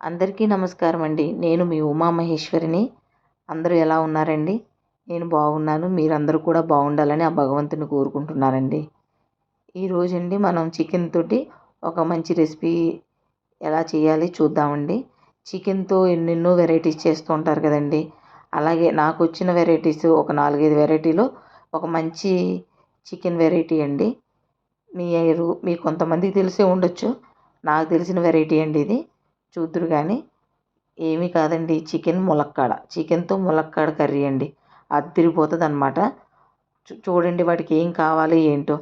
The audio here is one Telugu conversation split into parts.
అందరికీ నమస్కారం అండి. నేను మీ ఉమామహేశ్వరిని. అందరూ ఎలా ఉన్నారండి? నేను బాగున్నాను. మీరందరూ కూడా బాగుండాలని ఆ భగవంతుని కోరుకుంటున్నానండి. ఈరోజండి మనం చికెన్ తోటి ఒక మంచి రెసిపీ ఎలా చేయాలి చూద్దామండి. చికెన్‌తో ఎన్నెన్నో వెరైటీస్ చేస్తూ ఉంటారు కదండీ! అలాగే నాకొచ్చిన వెరైటీస్ ఒక 4, 5 వెరైటీలో ఒక మంచి చికెన్ వెరైటీ అండి. మీకు కొంతమందికి తెలిసే ఉండొచ్చు. నాకు తెలిసిన వెరైటీ అండి ఇది. చూద్దురు గానీ ఏమీ కాదండి. చికెన్‌తో ములక్కాడ కర్రీ అండి. అద్దిరిపోతదనమాట. చూడండి వాటికి ఏం కావాలి ఏంటో.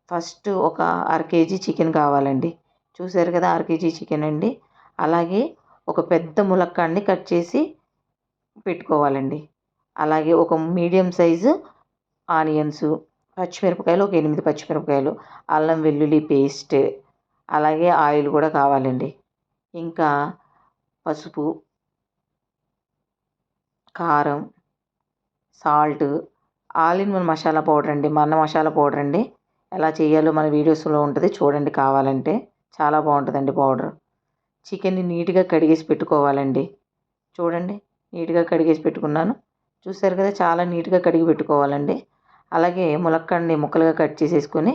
ఫస్ట్ ఒక అర కేజీ చికెన్ కావాలండి. చూసారు కదా! అర కేజీ చికెన్ అండి. అలాగే ఒక పెద్ద ములక్కాడని కట్ చేసి పెట్టుకోవాలండి. అలాగే ఒక మీడియం సైజు ఆనియన్స్, పచ్చిమిరపకాయలు ఒక 8 పచ్చిమిరపకాయలు, అల్లం వెల్లుల్లి పేస్ట్, అలాగే ఆయిల్ కూడా కావాలండి. ఇంకా పసుపు, కారం, salt, all in one masala powder అండి. మన మసాలా పౌడర్ అండి. ఎలా చేయాలో మన వీడియోస్లో ఉంటుంది చూడండి కావాలంటే. చాలా బాగుంటుందండి పౌడర్. చికెన్ని నీట్గా కడిగేసి పెట్టుకోవాలండి. చూడండి నీట్గా కడిగేసి పెట్టుకున్నాను. చూసారు కదా చాలా నీట్గా కడిగి పెట్టుకోవాలండి. అలాగే ములక్కాడని ముక్కలుగా కట్ చేసేసుకొని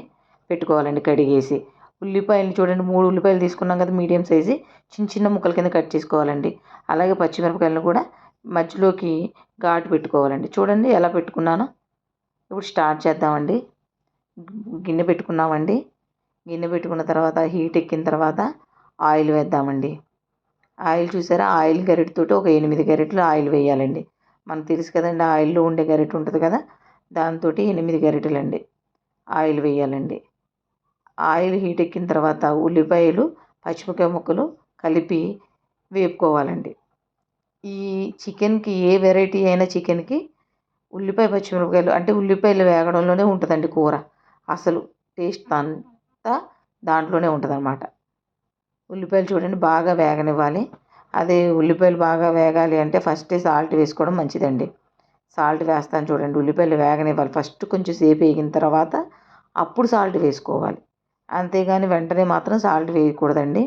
పెట్టుకోవాలండి కడిగేసి. ఉల్లిపాయలు చూడండి 3 ఉల్లిపాయలు తీసుకున్నాం కదా మీడియం సైజు చిన్న చిన్న ముక్కల కింద కట్ చేసుకోవాలండి. అలాగే పచ్చిమిరపకాయలను కూడా మధ్యలోకి ఘాటు పెట్టుకోవాలండి. చూడండి ఎలా పెట్టుకున్నానో. ఇప్పుడు స్టార్ట్ చేద్దామండి. గిన్నె పెట్టుకున్నామండి. గిన్నె పెట్టుకున్న తర్వాత హీట్ ఎక్కిన తర్వాత ఆయిల్ వేద్దామండి. ఆయిల్ చూసారా ఆయిల్ గరిటెతోటి ఒక 8 గరిటెలు ఆయిల్ వేయాలండి. మనకు తెలుసు కదండి ఆయిల్లో ఉండే గరిటె ఉంటుంది కదా దాంతో 8 గరిటెలండి ఆయిల్ వేయాలండి. ఆయిల్ హీట్ ఎక్కిన తర్వాత ఉల్లిపాయలు, పచ్చిమిరపకాయ ముక్కలు కలిపి వేపుకోవాలండి. ఈ చికెన్కి ఏ వెరైటీ అయినా చికెన్కి ఉల్లిపాయ పచ్చిమిరపకాయలు అంటే ఉల్లిపాయలు వేగడంలోనే ఉంటుందండి కూర. అసలు టేస్ట్ అంతా దాంట్లోనే ఉంటుందన్నమాట. ఉల్లిపాయలు చూడండి బాగా వేగనివ్వాలి. అదే ఉల్లిపాయలు బాగా వేగాలి అంటే ఫస్టే సాల్ట్ వేసుకోవడం మంచిదండి. సాల్ట్ వేస్తాను చూడండి. ఉల్లిపాయలు వేగనివ్వాలి. ఫస్ట్ కొంచెం సేపు వేగిన తర్వాత అప్పుడు సాల్ట్ వేసుకోవాలి. అంతేగాని వెంటనే మాత్రం సాల్ట్ వేయకూడదండి.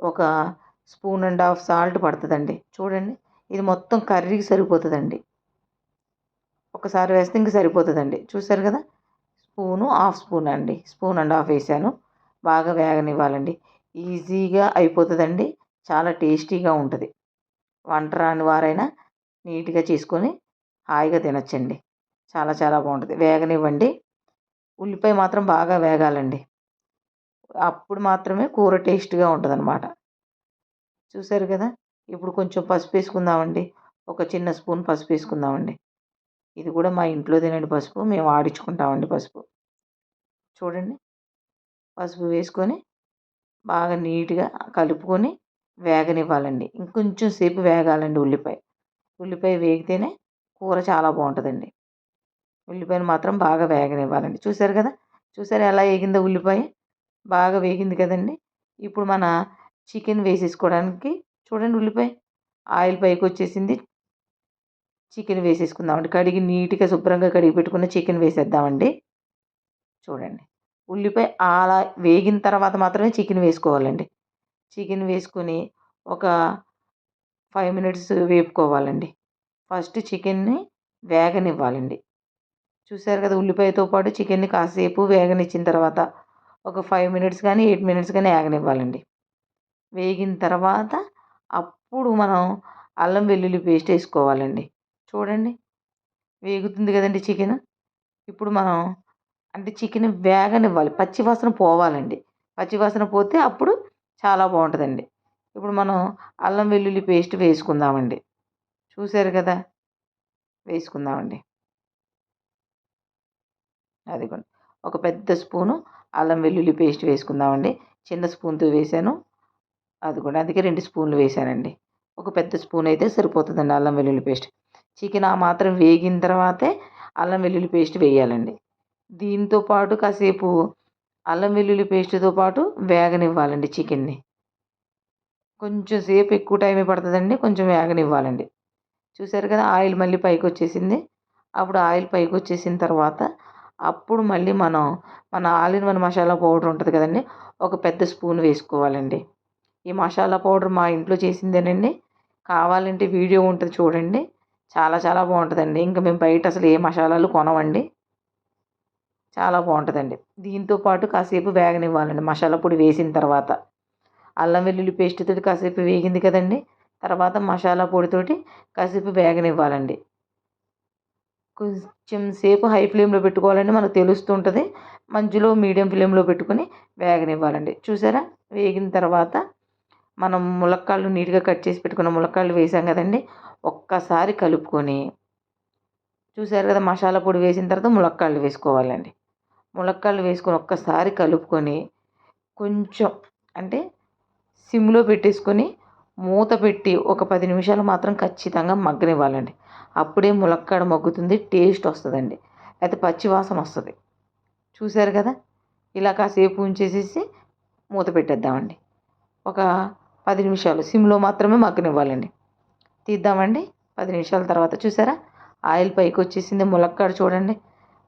ఒక 1.5 స్పూన్ సాల్ట్ పడుతుందండి. చూడండి ఇది మొత్తం కర్రీకి సరిపోతుందండి. ఒకసారి వేస్తే ఇంక సరిపోతుందండి. చూసారు కదా 1/2 స్పూన్ అండి. 1.5 స్పూన్ వేసాను. బాగా వేగనివ్వాలండి. ఈజీగా అయిపోతుందండి. చాలా టేస్టీగా ఉంటుంది. వంట రాని వారైనా నీట్గా చేసుకొని హాయిగా తినొచ్చండి. చాలా చాలా బాగుంటుంది. వేగనివ్వండి. ఉల్లిపాయ మాత్రం బాగా వేగాలండి. అప్పుడు మాత్రమే కూర టేస్ట్గా ఉంటుందన్నమాట. చూసారు కదా ఇప్పుడు కొంచెం పసుపు వేసుకుందామండి. ఒక చిన్న స్పూన్ పసుపు వేసుకుందామండి. ఇది కూడా మా ఇంట్లో తినండి పసుపు. మేము ఆడించుకుంటామండి పసుపు. చూడండి పసుపు వేసుకొని బాగా నీట్గా కలుపుకొని వేగనివ్వాలండి. ఇంకొంచెం సేపు వేగాలండి ఉల్లిపాయ వేగితేనే కూర చాలా బాగుంటుందండి. ఉల్లిపాయను మాత్రం బాగా వేగనివ్వాలండి. చూసారా ఎలా వేగిందో ఉల్లిపాయ బాగా వేగింది కదండి. ఇప్పుడు మన చికెన్ వేసేసుకోవడానికి చూడండి ఉల్లిపాయ ఆయిల్ పైకి వచ్చేసింది. చికెన్ వేసేసుకుందామండి. కడిగి నీట్గా శుభ్రంగా కడిగి పెట్టుకున్న చికెన్ వేసేద్దామండి. చూడండి ఉల్లిపాయ అలా వేగిన తర్వాత మాత్రమే చికెన్ వేసుకోవాలండి. చికెన్ వేసుకొని ఒక 5 మినిట్స్ వేపుకోవాలండి. ఫస్ట్ చికెన్ని వేగనివ్వాలండి. చూసారు కదా ఉల్లిపాయతో పాటు చికెన్ని కాసేపు వేగనిచ్చిన తర్వాత ఒక 5 మినిట్స్ కానీ 8 మినిట్స్ కానీ వేగనివ్వాలండి. వేగిన తర్వాత అప్పుడు మనం అల్లం వెల్లుల్లి పేస్ట్ వేసుకోవాలండి. చూడండి వేగుతుంది కదండి చికెన్. ఇప్పుడు మనం అంటే చికెన్ వేగనివ్వాలి. పచ్చివాసన పోవాలండి. పచ్చివాసన పోతే అప్పుడు చాలా బాగుంటుందండి. ఇప్పుడు మనం అల్లం వెల్లుల్లి పేస్ట్ వేసుకుందామండి. చూసారు కదా వేసుకుందామండి. అదిగోండి ఒక పెద్ద స్పూను అల్లం వెల్లుల్లి పేస్ట్ వేసుకుందామండి. చిన్న స్పూన్తో వేసాను. అదిగోండి అందుకే 2 స్పూన్లు వేసానండి. ఒక పెద్ద స్పూన్ అయితే సరిపోతుందండి అల్లం వెల్లుల్లి పేస్ట్. చికెన్ ఆ మాత్రం వేగిన తర్వాతే అల్లం వెల్లుల్లి పేస్ట్ వేయాలండి. దీంతో పాటు కాసేపు అల్లం వెల్లుల్లి పేస్ట్తో పాటు వేగనివ్వాలండి చికెన్ని. కొంచెం సేపు ఎక్కువ టైమే పడుతుందండి. కొంచెం వేగనివ్వాలండి. చూసారు కదా ఆయిల్ మళ్ళీ పైకి వచ్చేసింది. అప్పుడు ఆయిల్ పైకి వచ్చేసిన తర్వాత అప్పుడు మళ్ళీ మన all in one masala powder ఉంటుంది కదండి ఒక పెద్ద స్పూన్ వేసుకోవాలండి. ఈ మసాలా పౌడర్ మా ఇంట్లో చేసిందేనండి. కావాలంటే వీడియో ఉంటుంది చూడండి. చాలా చాలా బాగుంటుందండి. ఇంకా మేము బయట అసలు ఏ మసాలాలు కొనమండి. చాలా బాగుంటుందండి. దీంతో పాటు కాసేపు వేగనివ్వాలండి మసాలా పొడి వేసిన తర్వాత. అల్లం వెల్లుల్లి పేస్ట్తో కాసేపు వేగింది కదండి, తర్వాత మసాలా పొడితోటి కాసేపు వేగనివ్వాలండి. కొంచెం సేపు హై ఫ్లేమ్లో పెట్టుకోవాలండి, మనకు తెలుస్తుంటుంది. మధ్యలో మీడియం ఫ్లేమ్లో పెట్టుకొని వేగనివ్వాలండి. చూసారా, వేగిన తర్వాత మనం ములక్కాడలు నీట్గా కట్ చేసి పెట్టుకున్న ములక్కాడలు వేసాం కదండి, ఒక్కసారి కలుపుకొని, చూసారు కదా మసాలా పొడి వేసిన తర్వాత ములక్కాడలు వేసుకోవాలండి. ములక్కాడలు వేసుకొని ఒక్కసారి కలుపుకొని కొంచెం అంటే సిమ్లో పెట్టేసుకొని మూత పెట్టి ఒక 10 నిమిషాలు మాత్రం ఖచ్చితంగా మగ్గనివ్వాలండి. అప్పుడే ములక్కాడ మగ్గుతుంది, టేస్ట్ వస్తుందండి. అయితే పచ్చి వాసన వస్తుంది. చూసారు కదా, ఇలా కాసేపు ఉంచేసేసి మూత పెట్టేద్దామండి. ఒక 10 నిమిషాలు సిమ్లో మాత్రమే మగ్గనివ్వాలండి. తీద్దామండి. 10 నిమిషాల తర్వాత చూసారా, ఆయిల్ పైకి వచ్చేసింది. ములక్కాడ చూడండి,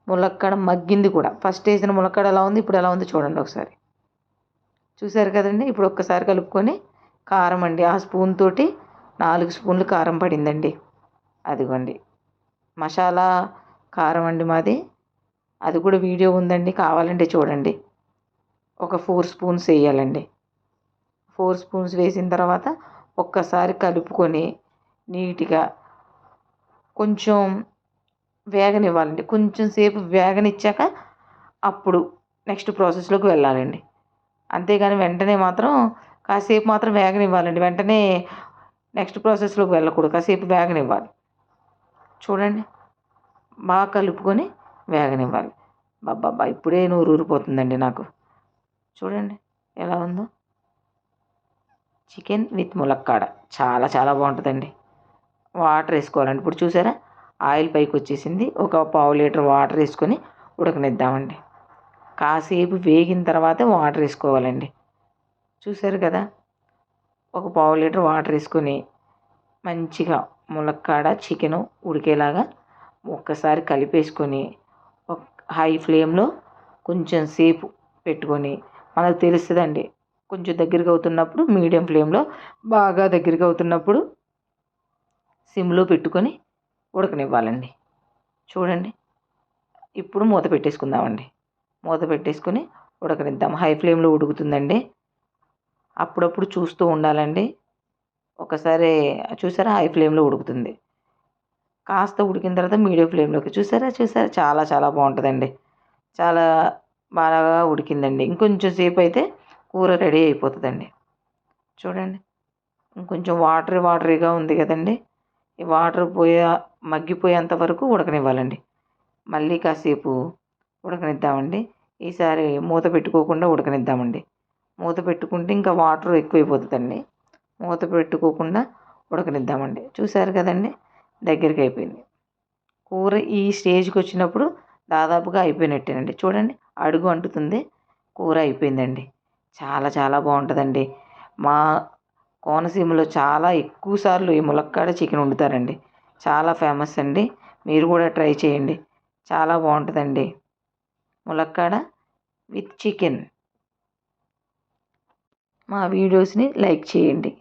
ములక్కాడ మగ్గింది కూడా. ఫస్ట్ వేసిన ములక్కాడ ఎలా ఉంది, ఇప్పుడు ఎలా ఉంది చూడండి ఒకసారి. చూసారు కదండి. ఇప్పుడు ఒక్కసారి కలుపుకొని కారం అండి, ఆ స్పూన్ తోటి 4 స్పూన్లు కారం పడిందండి. అదిగోండి మసాలా కారం అండి మాది. అది కూడా వీడియో ఉందండి, కావాలంటే చూడండి. ఒక 4 స్పూన్స్ వేయాలండి. 4 స్పూన్స్ వేసిన తర్వాత ఒక్కసారి కలుపుకొని నీట్గా కొంచెం వేగనివ్వాలండి. కొంచెం సేపు వేగనిచ్చాక అప్పుడు నెక్స్ట్ ప్రాసెస్లోకి వెళ్ళాలండి. అంతేగాని వెంటనే మాత్రం కాసేపు మాత్రం వేగనివ్వాలండి. వెంటనే నెక్స్ట్ ప్రాసెస్లోకి వెళ్ళకూడదు, కాసేపు వేగనివ్వాలి. చూడండి, బాగా కలుపుకొని వేగనివ్వాలి. బాబా ఇప్పుడే నోరు ఊరిపోతుందండి నాకు. చూడండి ఎలా ఉందో. చికెన్ విత్ ములక్కాడ చాలా చాలా బాగుంటుందండి. వాటర్ వేసుకోవాలండి. ఇప్పుడు చూసారా, ఆయిల్ పైకి వచ్చేసింది. ఒక పావు లీటర్ వాటర్ వేసుకొని ఉడకనిద్దామండి. కాసేపు వేగిన తర్వాత వాటర్ వేసుకోవాలండి. చూసారు కదా, ఒక పావు లీటర్ వాటర్ వేసుకొని మంచిగా ములక్కాడ చికెను ఉడికేలాగా ఒక్కసారి కలిపేసుకొని హై ఫ్లేమ్లో కొంచెం సేపు పెట్టుకొని, మనకు తెలుస్తుందండి కొంచెం దగ్గరగా అవుతున్నప్పుడు మీడియం ఫ్లేమ్లో, బాగా దగ్గరగా అవుతున్నప్పుడు సిమ్లో పెట్టుకొని ఉడకనివ్వాలండి. చూడండి, ఇప్పుడు మూత పెట్టేసుకుందామండి. మూత పెట్టేసుకొని ఉడకనిద్దాం. హై ఫ్లేమ్లో ఉడుకుతుందండి, అప్పుడప్పుడు చూస్తూ ఉండాలండి. ఒకసారి చూసారా, హై ఫ్లేమ్లో ఉడుకుతుంది. కాస్త ఉడికిన తర్వాత మీడియం ఫ్లేమ్లోకి చూసారా చాలా చాలా బాగుంటుందండి. చాలా బాగా ఉడికిందండి. ఇంకొంచెం సేపు అయితే కూర రెడీ అయిపోతుందండి. చూడండి, ఇంకొంచెం వాటరీగా ఉంది కదండి, ఈ వాటర్ మగ్గిపోయేంత వరకు ఉడకనివ్వాలండి. మళ్ళీ కాసేపు ఉడకనిద్దామండి. ఈసారి మూత పెట్టుకోకుండా ఉడకనిద్దామండి. మూత పెట్టుకుంటే ఇంకా వాటర్ ఎక్కువైపోతుందండి. మూత పెట్టుకోకుండా ఉడకనిద్దామండి. చూసారు కదండి, దగ్గరికి అయిపోయింది కూర. ఈ స్టేజ్కి వచ్చినప్పుడు దాదాపుగా అయిపోయినట్టేనండి. చూడండి, అడుగు అంటుతుంది, కూర అయిపోయిందండి. చాలా చాలా బాగుంటుందండి. మా కోనసీమలో చాలా ఎక్కువ సార్లు ఈ ములక్కాడ చికెన్ వండుతారండి. చాలా ఫేమస్ అండి. మీరు కూడా ట్రై చేయండి, చాలా బాగుంటుందండి ములక్కాడ విత్ చికెన్. మా వీడియోస్ని లైక్ చేయండి.